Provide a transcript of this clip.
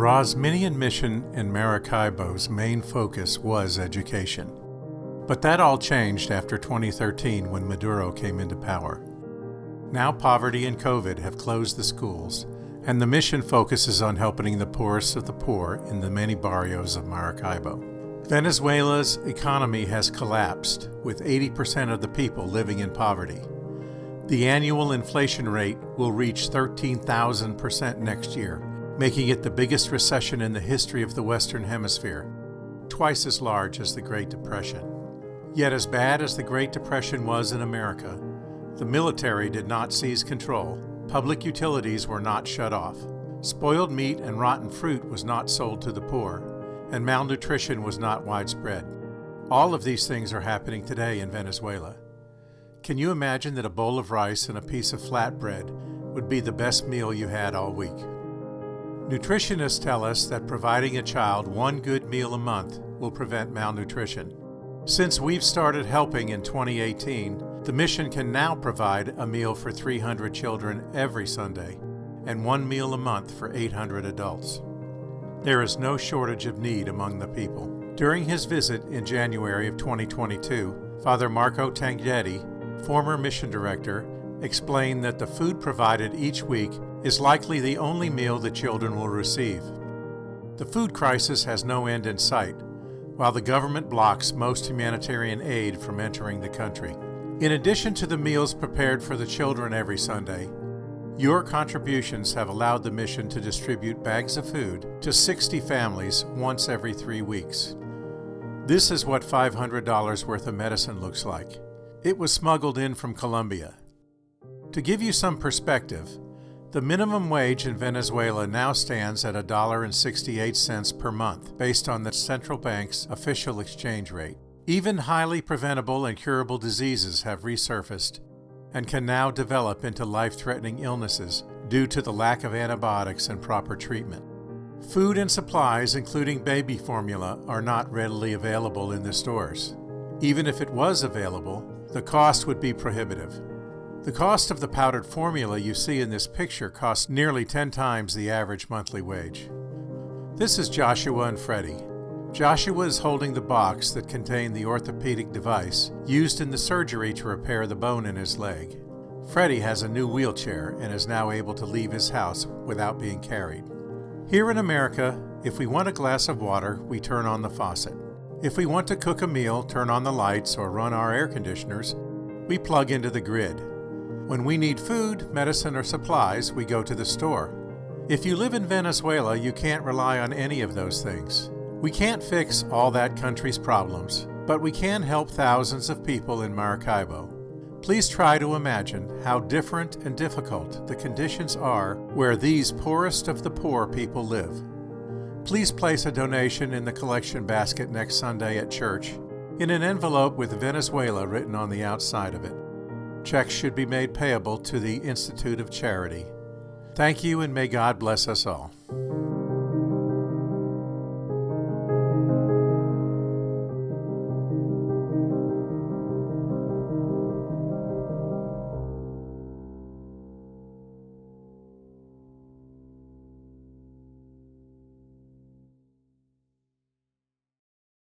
Rosminian mission in Maracaibo's main focus was education. But that all changed after 2013 when Maduro came into power. Now poverty and COVID have closed the schools, and the mission focuses on helping the poorest of the poor in the many barrios of Maracaibo. Venezuela's economy has collapsed, with 80% of the people living in poverty. The annual inflation rate will reach 13,000% next year, making it the biggest recession in the history of the Western Hemisphere, twice as large as the Great Depression. Yet as bad as the Great Depression was in America, the military did not seize control, public utilities were not shut off, spoiled meat and rotten fruit was not sold to the poor, and malnutrition was not widespread. All of these things are happening today in Venezuela. Can you imagine that a bowl of rice and a piece of flatbread would be the best meal you had all week? Nutritionists tell us that providing a child one good meal a month will prevent malnutrition. Since we've started helping in 2018, the mission can now provide a meal for 300 children every Sunday and one meal a month for 800 adults. There is no shortage of need among the people. During his visit in January of 2022, Father Marco Tanghetti, former mission director, explained that the food provided each week is likely the only meal the children will receive. The food crisis has no end in sight, while the government blocks most humanitarian aid from entering the country. In addition to the meals prepared for the children every Sunday, your contributions have allowed the mission to distribute bags of food to 60 families once every 3 weeks. This is what $500 worth of medicine looks like. It was smuggled in from Colombia. To give you some perspective, the minimum wage in Venezuela now stands at $1.68 per month, based on the central bank's official exchange rate. Even highly preventable and curable diseases have resurfaced and can now develop into life-threatening illnesses due to the lack of antibiotics and proper treatment. Food and supplies, including baby formula, are not readily available in the stores. Even if it was available, the cost would be prohibitive. The cost of the powdered formula you see in this picture costs nearly 10 times the average monthly wage. This is Joshua and Freddie. Joshua is holding the box that contained the orthopedic device used in the surgery to repair the bone in his leg. Freddie has a new wheelchair and is now able to leave his house without being carried. Here in America, if we want a glass of water, we turn on the faucet. If we want to cook a meal, turn on the lights, or run our air conditioners, we plug into the grid. When we need food, medicine, or supplies, we go to the store. If you live in Venezuela, you can't rely on any of those things. We can't fix all that country's problems, but we can help thousands of people in Maracaibo. Please try to imagine how different and difficult the conditions are where these poorest of the poor people live. Please place a donation in the collection basket next Sunday at church, in an envelope with Venezuela written on the outside of it. Checks should be made payable to the Institute of Charity. Thank you, and may God bless us all.